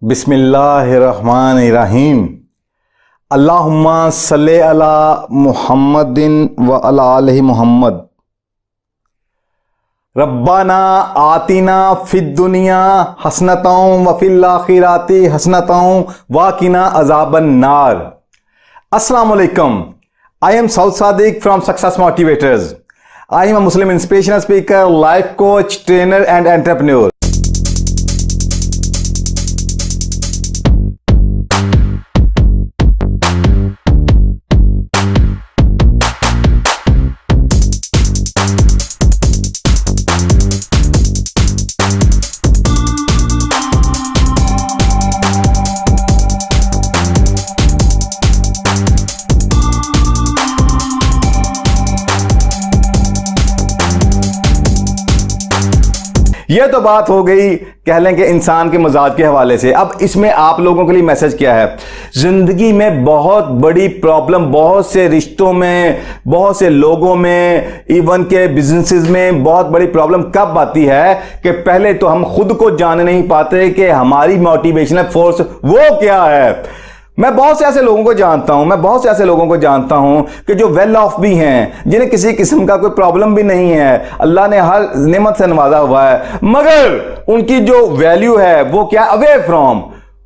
बिस्मिल्लाहिर्रहमानिर्रहीम। अल्लाहुम्मा सल्ले अला मुहम्मदिन व अला आलि मुहम्मद। रब्बाना आतिना फिद दुनिया हसनतौं व फिल आखिराति हसनतौं व किना अज़ाबन नार। अस्सलामु अलैकुम। I am Saud Sadiq from Success Motivators. I am a Muslim inspirational speaker, life coach, trainer and entrepreneur. यह तो बात हो गई कह लें कि इंसान के मजाज के हवाले से। अब इसमें आप लोगों के लिए मैसेज क्या है? जिंदगी में बहुत बड़ी प्रॉब्लम, बहुत से रिश्तों में, बहुत से लोगों में, इवन के बिजनेसेस में बहुत बड़ी प्रॉब्लम कब आती है कि पहले तो हम खुद को जान नहीं पाते कि हमारी मोटिवेशनल फोर्स वो क्या है। मैं बहुत से ऐसे लोगों को जानता हूं कि जो वेल ऑफ भी हैं, जिन्हें किसी किस्म का कोई प्रॉब्लम भी नहीं है, अल्लाह ने हर नेमत से नवाजा हुआ है, मगर उनकी जो वैल्यू है वो क्या, अवे फ्रॉम,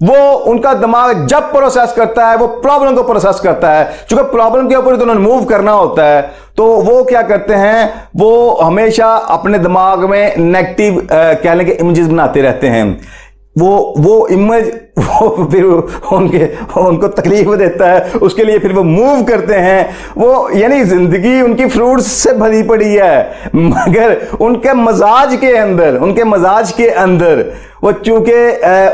वो उनका दिमाग जब प्रोसेस करता है वो प्रॉब्लम को प्रोसेस करता है। चूंकि प्रॉब्लम के ऊपर तो उन्हें मूव करना होता है, तो वो क्या करते हैं, वो हमेशा अपने दिमाग में नेगेटिव कह लें कि इमेजेस बनाते रहते हैं। वो इमेज वो फिर उनको तकलीफ देता है, उसके लिए फिर वो मूव करते हैं। वो यानी जिंदगी उनकी फ्रूट्स से भरी पड़ी है, मगर उनके मजाज के अंदर वो चूंकि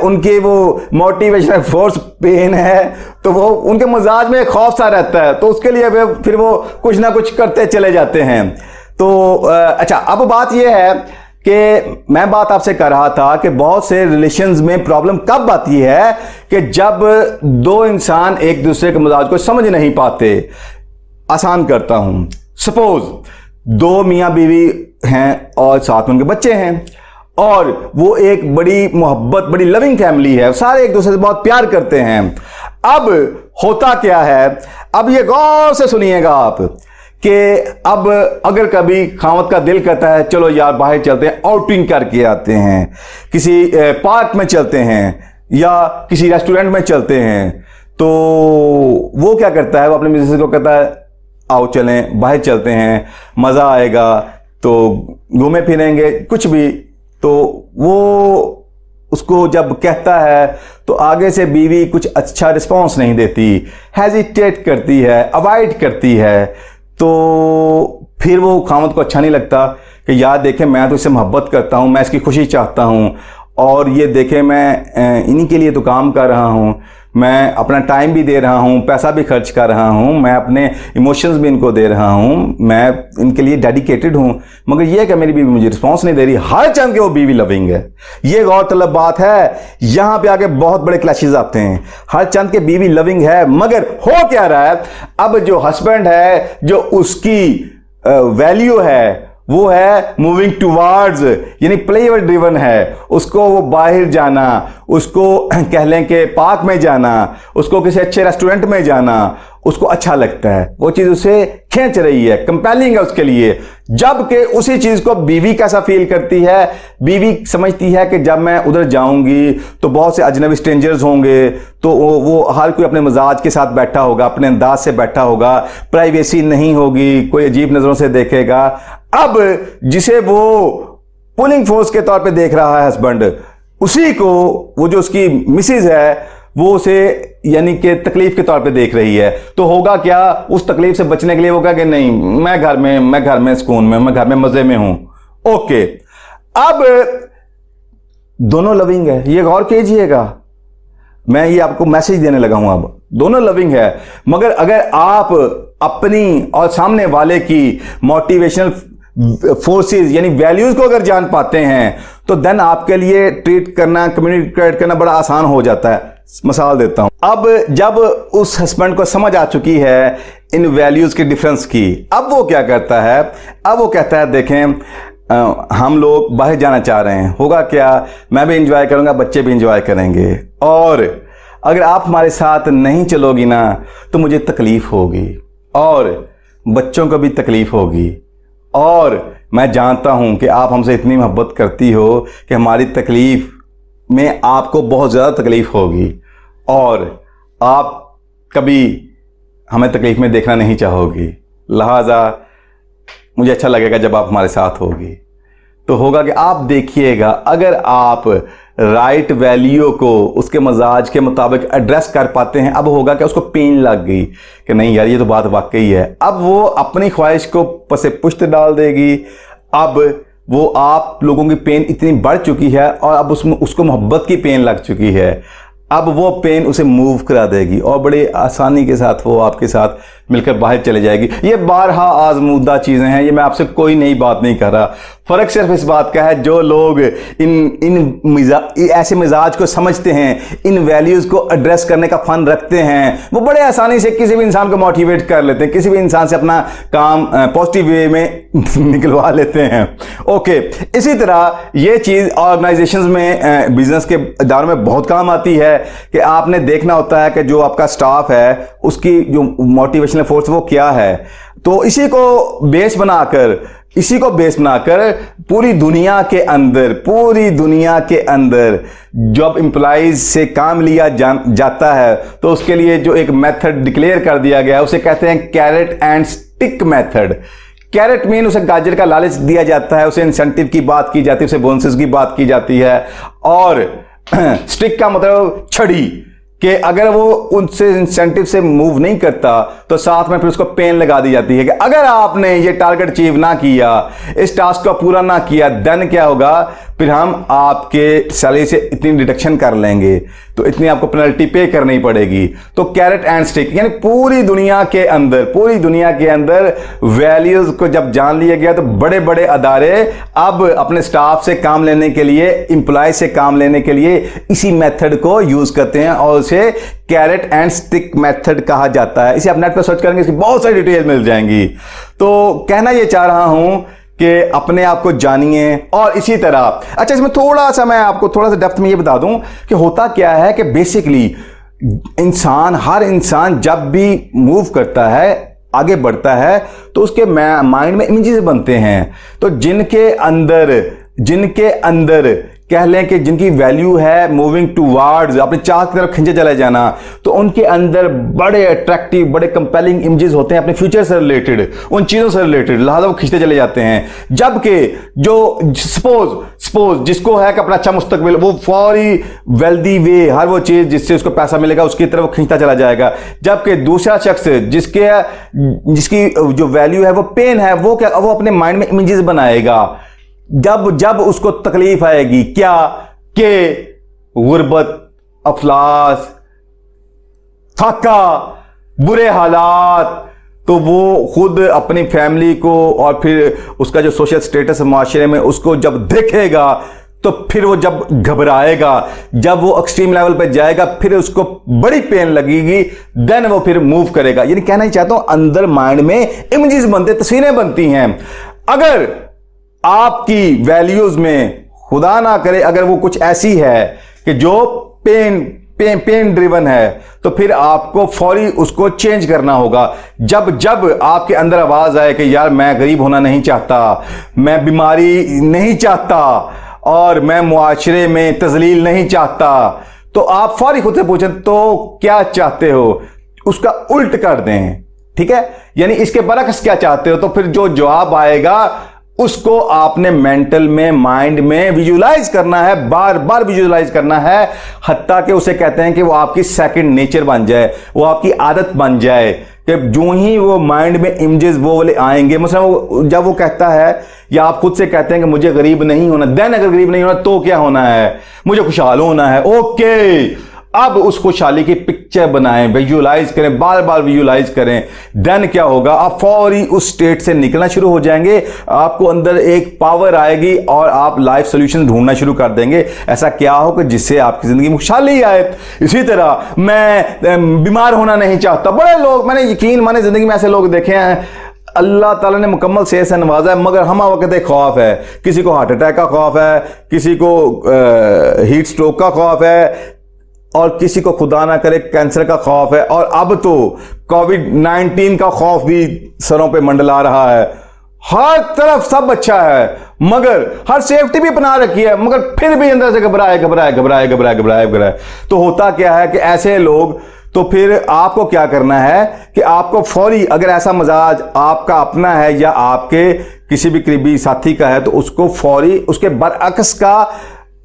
उनकी वो मोटिवेशनल फोर्स पेन है, तो वो उनके मजाज में खौफ सा रहता है, तो उसके लिए फिर वो कुछ ना कुछ करते चले जाते हैं। तो अच्छा, अब बात यह है कि मैं बात आपसे कर रहा था कि बहुत से रिलेशंस में प्रॉब्लम कब आती है कि जब दो इंसान एक दूसरे के मजाज को समझ नहीं पाते। आसान करता हूं, सपोज दो मियां बीवी हैं और साथ में उनके बच्चे हैं, और वो एक बड़ी मोहब्बत, बड़ी लविंग फैमिली है, सारे एक दूसरे से बहुत प्यार करते हैं। अब होता क्या है, अब ये गौर से सुनिएगा आप कि अब अगर कभी खामद का दिल करता है चलो यार बाहर चलते हैं, आउटिंग करके आते हैं, किसी पार्क में चलते हैं या किसी रेस्टोरेंट में चलते हैं, तो वो क्या करता है, वो अपने मिसेस को कहता है आओ चलें, बाहर चलते हैं, मज़ा आएगा, तो घूमे फिरेंगे कुछ भी। तो वो उसको जब कहता है तो आगे से बीवी कुछ अच्छा रिस्पॉन्स नहीं देती, हेजिटेट करती है, अवॉइड करती है। तो फिर वो खामद को अच्छा नहीं लगता कि यार देखें मैं तो इससे मोहब्बत करता हूँ, मैं इसकी खुशी चाहता हूँ, और ये देखें मैं इन्हीं के लिए तो काम कर रहा हूँ, मैं अपना टाइम भी दे रहा हूँ, पैसा भी खर्च कर रहा हूँ, मैं अपने इमोशंस भी इनको दे रहा हूँ, मैं इनके लिए डेडिकेटेड हूँ, मगर ये कि मेरी बीवी मुझे रिस्पॉन्स नहीं दे रही। हर चंद के वो बीवी लविंग है, ये गौरतलब बात है। यहाँ पे आके बहुत बड़े क्लैशेस आते हैं। हर चंद के बीवी लविंग है, मगर हो क्या रहा है, अब जो हस्बैंड है, जो उसकी वैल्यू है वो है मूविंग टुवार्ड्स, यानी प्लेयर ड्रिवन है। उसको वो बाहर जाना, उसको कह लें कि पार्क में जाना, उसको किसी अच्छे रेस्टोरेंट में जाना उसको अच्छा लगता है, वो चीज़ उसे खींच रही है, कंपेलिंग है उसके लिए। जबकि उसी चीज़ को बीवी कैसा फील करती है, बीवी समझती है कि जब मैं उधर जाऊंगी तो बहुत से अजनबी स्ट्रेंजर्स होंगे, तो वो हर कोई अपने मजाज के साथ बैठा होगा, अपने अंदाज से बैठा होगा, प्राइवेसी नहीं होगी, कोई अजीब नज़रों से देखेगा। अब जिसे वो पुलिंग फोर्स के तौर पे देख रहा है हस्बैंड, उसी को वो जो उसकी मिसेज है वो उसे यानी कि तकलीफ के तौर पे देख रही है। तो होगा क्या, उस तकलीफ से बचने के लिए वो कहा कि नहीं मैं घर में सुकून में, मैं घर में मजे में हूं। ओके, अब दोनों लविंग है, ये गौर कीजिएगा, मैं ये आपको मैसेज देने लगा हूं। अब दोनों लविंग है, मगर अगर आप अपनी और सामने वाले की मोटिवेशनल फोर्सेस यानी वैल्यूज को अगर जान पाते हैं, तो देन आपके लिए ट्रीट करना, कम्युनिकेट करना बड़ा आसान हो जाता है। मिसाल देता हूं, अब जब उस हस्बैंड को समझ आ चुकी है इन वैल्यूज के डिफरेंस की, अब वो क्या करता है, अब वो कहता है देखें हम लोग बाहर जाना चाह रहे हैं, होगा क्या, मैं भी इंजॉय करूंगा, बच्चे भी इंजॉय करेंगे, और अगर आप हमारे साथ नहीं चलोगी ना तो मुझे तकलीफ होगी और बच्चों को भी तकलीफ होगी, और मैं जानता हूं कि आप हमसे इतनी मोहब्बत करती हो कि हमारी तकलीफ में आपको बहुत ज़्यादा तकलीफ होगी और आप कभी हमें तकलीफ में देखना नहीं चाहोगी। लिहाजा मुझे अच्छा लगेगा जब आप हमारे साथ होगी। तो होगा कि आप देखिएगा, अगर आप राइट वैल्यू को उसके मजाज के मुताबिक एड्रेस कर पाते हैं, अब होगा कि उसको पेन लग गई कि नहीं यार ये तो बात वाकई है, अब वो अपनी ख्वाहिश को पसे पुश्त डाल देगी। अब वो आप लोगों की पेन इतनी बढ़ चुकी है और अब उसमें उसको मोहब्बत की पेन लग चुकी है, अब वो पेन उसे मूव करा देगी और बड़ी आसानी के साथ वो आपके साथ मिलकर बाहर चले जाएगी। ये बारहा आजमूदा चीज़ें हैं, ये मैं आपसे कोई नई बात नहीं कर रहा। फ़र्क सिर्फ इस बात का है, जो लोग ऐसे मिजाज को समझते हैं, इन वैल्यूज़ को एड्रेस करने का फ़न रखते हैं, वो बड़े आसानी से किसी भी इंसान को मोटिवेट कर लेते हैं, किसी भी इंसान से अपना काम पॉजिटिव वे में निकलवा लेते हैं। ओके, इसी तरह ये चीज़ ऑर्गेनाइजेशंस में, बिजनेस के इदारों में बहुत काम आती है कि आपने देखना होता है कि जो आपका स्टाफ है उसकी जो मोटिवेशनल फोर्स वो क्या है। तो इसी को बेस बनाकर पूरी दुनिया के अंदर जब एम्प्लॉइज से काम लिया जाता है तो उसके लिए जो एक मेथड डिक्लेयर कर दिया गया है उसे कहते हैं carrot and stick method. Carrot mean उसे गाजर का लालच दिया जाता है, उसे इंसेंटिव की बात की जाती है, उसे बोनसेस की बात की जाती है, और स्टिक का मतलब छड़ी, कि अगर वो उनसे इंसेंटिव से मूव नहीं करता तो साथ में फिर उसको पेन लगा दी जाती है कि अगर आपने ये टारगेट अचीव ना किया, इस टास्क को पूरा ना किया, देन क्या होगा, फिर हम आपके सैलरी से इतनी डिडक्शन कर लेंगे, तो इतनी आपको पेनल्टी पे करनी पड़ेगी। तो कैरेट एंड स्टिक, यानी पूरी दुनिया के अंदर वैल्यूज को जब जान लिया गया तो बड़े बड़े अदारे अब अपने स्टाफ से काम लेने के लिए, एम्प्लॉय से काम लेने के लिए इसी मेथड को यूज करते हैं और उसे कैरेट एंड स्टिक मेथड कहा जाता है। इसे आप नेट पर सर्च करेंगे, इसकी बहुत सारी डिटेल मिल जाएंगी। तो कहना यह चाह रहा हूं कि अपने आप को जानिए, और इसी तरह अच्छा इसमें मैं आपको थोड़ा सा डेप्थ में ये बता दूं कि होता क्या है कि बेसिकली हर इंसान जब भी मूव करता है, आगे बढ़ता है, तो उसके माइंड में इमेजेस बनते हैं। तो जिनके अंदर कह लें कि जिनकी वैल्यू है मूविंग टूवर्ड्स, अपनी चाह की तरफ खींचे चले जाना, तो उनके अंदर बड़े अट्रैक्टिव, बड़े कंपेलिंग इमेजेस होते हैं अपने फ्यूचर से रिलेटेड, उन चीज़ों से रिलेटेड, लिहाजा वो खींचते चले जाते हैं। जबकि जो सपोज जिसको है कि अपना अच्छा मुस्तकबिल, वो फौरी वेल्दी वे, हर वो चीज़ जिससे उसको पैसा मिलेगा उसकी तरफ वो खींचता चला जाएगा। जबकि दूसरा शख्स जिसकी जो वैल्यू है वो पेन है, वो अपने माइंड में इमेजेस बनाएगा। जब उसको तकलीफ आएगी क्या कि गुर्बत, अफलास, थका, बुरे हालात, तो वो खुद अपनी फैमिली को और फिर उसका जो सोशल स्टेटस माशरे में उसको जब देखेगा तो फिर वो जब घबराएगा, जब वो एक्सट्रीम लेवल पे जाएगा, फिर उसको बड़ी पेन लगेगी, देन वो फिर मूव करेगा। यानी कहना ही चाहता हूं, अंदर माइंड में इमेजेस बनते, तस्वीरें बनती हैं। अगर आपकी वैल्यूज में खुदा ना करे अगर वो कुछ ऐसी है कि जो पेन ड्रिवन है, तो फिर आपको फौरी उसको चेंज करना होगा। जब आपके अंदर आवाज आए कि यार मैं गरीब होना नहीं चाहता, मैं बीमारी नहीं चाहता और मैं मुआशरे में तजलील नहीं चाहता, तो आप फौरी खुद से पूछें तो क्या चाहते हो, उसका उल्ट कर दें। ठीक है, यानी इसके बरक्स क्या चाहते हो, तो फिर जो जवाब आएगा उसको आपने मेंटल में, माइंड में विजुलाइज करना है, बार बार विजुलाइज करना है, हत्ता कि उसे कहते हैं कि वो आपकी सेकंड नेचर बन जाए, वो आपकी आदत बन जाए कि जो ही वो माइंड में इमेजेस वो वाले आएंगे, मतलब जब वो कहता है या आप खुद से कहते हैं कि मुझे गरीब नहीं होना, देन अगर गरीब नहीं होना तो क्या होना है, मुझे खुशहाल होना है। ओके, अब उस खुशहाली की पिक्चर बनाएं, विजुलाइज करें, बार बार विजुलाइज करें, देन क्या होगा, आप फौरी उस स्टेट से निकलना शुरू हो जाएंगे, आपको अंदर एक पावर आएगी और आप लाइफ सॉल्यूशन ढूंढना शुरू कर देंगे। ऐसा क्या हो कि जिससे आपकी जिंदगी में खुशहाली आए। इसी तरह मैं बीमार होना नहीं चाहता, बड़े लोग, मैंने जिंदगी में ऐसे लोग देखे हैं, अल्लाह ताला ने मुकम्मल सेहत से नवाजा है, मगर हम वक्त खौफ है। किसी को हार्ट अटैक का खौफ है, किसी को हीट स्ट्रोक का खौफ है, और किसी को खुदा ना करे कैंसर का खौफ है, और अब तो कोविड-19 का खौफ भी सरों पे मंडला रहा है। हर तरफ सब अच्छा है, मगर हर सेफ्टी भी अपना रखी है, मगर फिर भी अंदर से घबराए। तो होता क्या है कि ऐसे लोग, तो फिर आपको क्या करना है कि आपको फौरी, अगर ऐसा मजाज आपका अपना है या आपके किसी भी करीबी साथी का है, तो उसको फौरी उसके बरअक्स का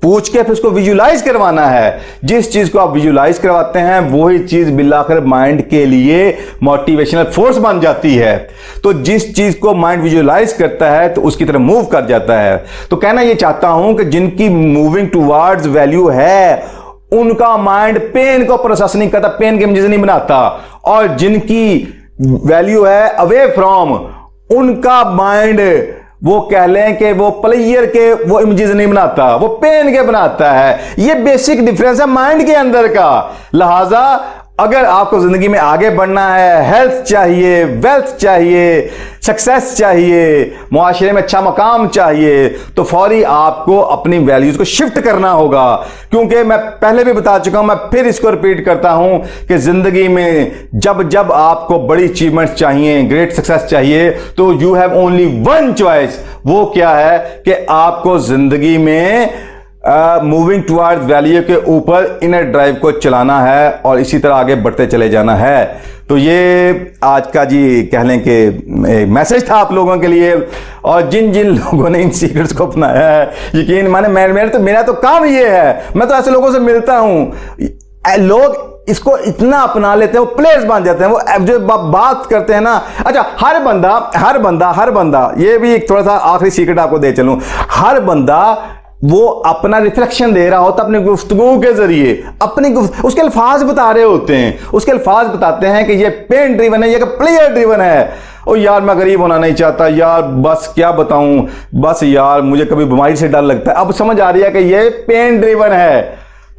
पूछ के फिर उसको विजुलाइज करवाना है। जिस चीज को आप विजुलाइज करवाते हैं वही चीज बिल्लाखिर माइंड के लिए मोटिवेशनल फोर्स बन जाती है। तो जिस चीज को माइंड विजुलाइज करता है तो उसकी तरफ मूव कर जाता है। तो कहना यह चाहता हूं कि जिनकी मूविंग टुवर्ड्स वैल्यू है, उनका माइंड पेन को प्रोसेस नहीं करता, पेन के इमेजेस नहीं बनाता, और जिनकी वैल्यू है अवे फ्रॉम, उनका माइंड वो कह लें कि वो प्लेयर के वो इमेजेस नहीं बनाता, वो पेन के बनाता है। ये बेसिक डिफरेंस है माइंड के अंदर का। लिहाजा अगर आपको जिंदगी में आगे बढ़ना है, हेल्थ चाहिए, वेल्थ चाहिए, सक्सेस चाहिए, मुआशरे में अच्छा मकाम चाहिए, तो फौरी आपको अपनी वैल्यूज को शिफ्ट करना होगा। क्योंकि मैं पहले भी बता चुका हूं, मैं फिर इसको रिपीट करता हूं कि जिंदगी में जब जब आपको बड़ी अचीवमेंट्स चाहिए, ग्रेट सक्सेस चाहिए, तो you have only one choice. वो क्या है कि आपको जिंदगी में मूविंग टुवर्ड्स वैल्यू के ऊपर इनर ड्राइव को चलाना है और इसी तरह आगे बढ़ते चले जाना है। तो ये आज का जी कह लें कि मैसेज था आप लोगों के लिए। और जिन जिन लोगों ने इन सीक्रेट्स को अपनाया है, यकीन माने मेरा तो काम ये है, मैं तो ऐसे लोगों से मिलता हूं, लोग इसको इतना अपना लेते हैं, वो प्लेयर्स बन जाते हैं, वो जो बात करते हैं ना। अच्छा, हर बंदा ये भी एक थोड़ा सा आखिरी सीक्रेट आपको दे चलूं, हर बंदा वो अपना रिफ्लेक्शन दे रहा होता अपनी गुफ्तगू के जरिए, उसके अल्फाज बता रहे होते हैं, उसके अल्फाज बताते हैं कि ये पेन ड्रिवन है, ये प्लेयर ड्रिवन है। ओ यार मैं गरीब होना नहीं चाहता यार, बस क्या बताऊं, बस यार मुझे कभी बीमारी से डर लगता है। अब समझ आ रही है कि ये पेन ड्रिवन है।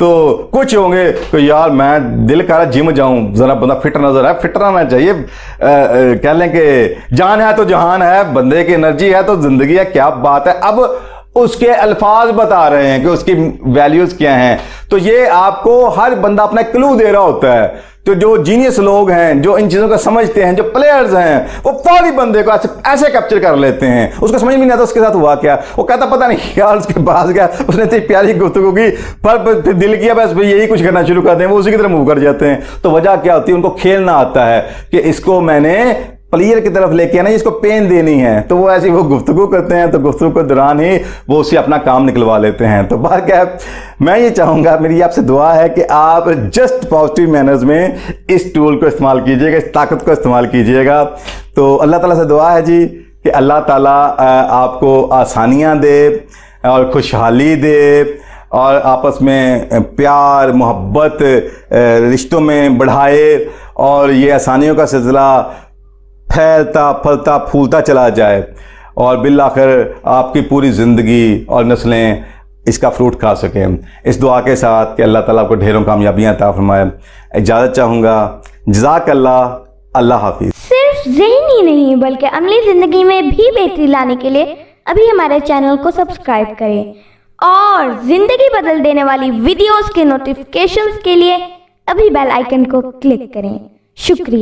तो कुछ होंगे तो यार मैं दिल कर रहा जिम जाऊं, जरा बंदा फिट नजर है, फिट रहना चाहिए। कह लें कि जान है तो जहान है, बंदे की एनर्जी है तो जिंदगी है, क्या बात है। अब उसके अल्फाज बता रहे हैं कि उसकी वैल्यूज क्या हैं। तो ये आपको हर बंदा अपना क्लू दे रहा होता है। तो जो जीनियस लोग हैं, जो इन चीजों को समझते हैं, जो प्लेयर्स हैं, वो फौरी बंदे को ऐसे कैप्चर कर लेते हैं। उसको समझ में नहीं आता उसके साथ हुआ क्या। वो कहता पता नहीं यार उसके पास गया, उसने इतनी प्यारी गुफ्तगू की, पर फिर दिल किया बस यही कुछ करना शुरू कर दें, वो उसी की तरफ मूव कर जाते हैं। तो वजह क्या होती है, उनको खेलना आता है कि इसको मैंने प्लेयर की तरफ लेके आना, इसको पेन देनी है। तो वो ऐसी वो गुफ्तगू करते हैं, तो गुफ्तगू के दौरान ही वो उससे अपना काम निकलवा लेते हैं। तो बात क्या है, मैं ये चाहूंगा, मेरी आपसे दुआ है कि आप जस्ट पॉजिटिव मैनर्स में इस टूल को इस्तेमाल कीजिएगा, इस ताकत को इस्तेमाल कीजिएगा। तो अल्लाह ताला से दुआ है जी कि अल्लाह ताला आपको आसानियाँ दे और खुशहाली दे, और आपस में प्यार मोहब्बत रिश्तों में बढ़ाए, और ये आसानियों का सिलसिला फैलता फलता फूलता चला जाए, और बिल्लाखिर आपकी पूरी ज़िंदगी और नस्लें इसका फ्रूट खा सकें। इस दुआ के साथ कि अल्लाह ताला आपको ढेरों कामयाबियाँ अता फरमाए, इजाज़त चाहूँगा। जज़ाकल्लाह, अल्लाह हाफिज़। सिर्फ ज़हनी नहीं बल्कि अमली ज़िंदगी में भी बेहतरी लाने के लिए अभी हमारे चैनल को सब्सक्राइब करें, और ज़िंदगी बदल देने वाली वीडियोस के नोटिफिकेशंस के लिए अभी बेल आइकन को क्लिक करें। शुक्रिया।